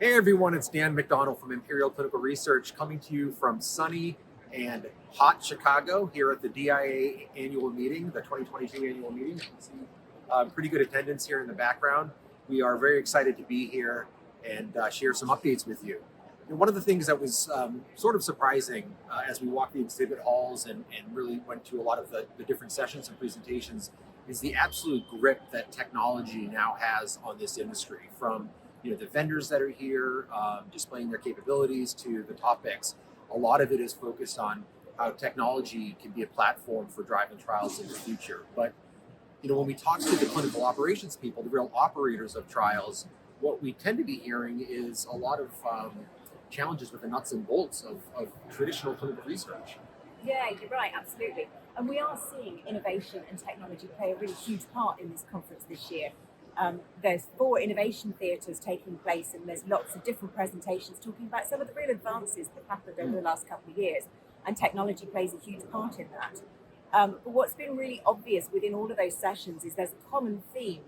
Hey everyone, it's Dan McDonald from Imperial Clinical Research coming to you from sunny and hot Chicago here at the DIA annual meeting, the 2022 annual meeting. You can see pretty good attendance here in the background. We are very excited to be here and share some updates with you. And one of the things that was sort of surprising as we walked the exhibit halls and really went to a lot of the different sessions and presentations is the absolute grip that technology now has on this industry, from the vendors that are here displaying their capabilities to the topics. A lot of it is focused on how technology can be a platform for driving trials in the future. But when we talk to the clinical operations people, the real operators of trials, what we tend to be hearing is a lot of challenges with the nuts and bolts of traditional clinical research. Yeah, you're right, absolutely. And we are seeing innovation and technology play a really huge part in this conference this year. There's 4 innovation theatres taking place, and there's lots of different presentations talking about some of the real advances that have happened over the last couple of years, and technology plays a huge part in that. But what's been really obvious within all of those sessions is there's a common theme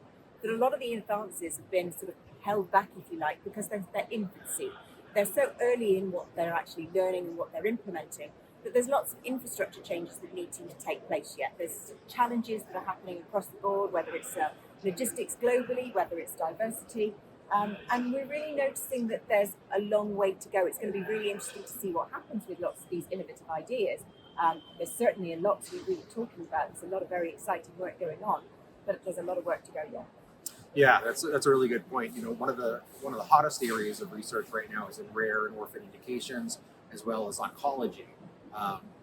that a lot of the advances have been sort of held back, if you like, because they're infancy. They're so early in what they're actually learning and what they're implementing that there's lots of infrastructure changes that need to take place yet. There's challenges that are happening across the board, whether it's logistics globally, whether it's diversity. And we're really noticing that there's a long way to go. It's going to be really interesting to see what happens with lots of these innovative ideas. There's certainly a lot to be really talking about. There's a lot of very exciting work going on, but there's a lot of work to go yet. Yeah, that's a really good point. One of the hottest areas of research right now is in rare and orphan indications, as well as oncology.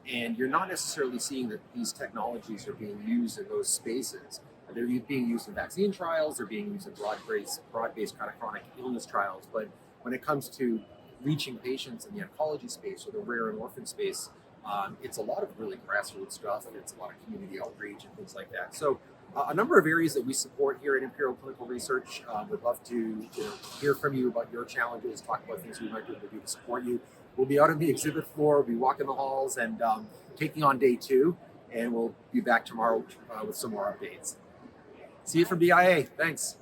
And you're not necessarily seeing that these technologies are being used in those spaces. They're being used in vaccine trials, they're being used in broad-based chronic illness trials. But when it comes to reaching patients in the oncology space or the rare and orphan space, it's a lot of really grassroots stuff, and it's a lot of community outreach and things like that. So a number of areas that we support here at Imperial Clinical Research. Would love to hear from you about your challenges, talk about things we might be able to do to support you. We'll be out on the exhibit floor, we'll be walking the halls and taking on day 2, and we'll be back tomorrow with some more updates. See you from DIA. Thanks.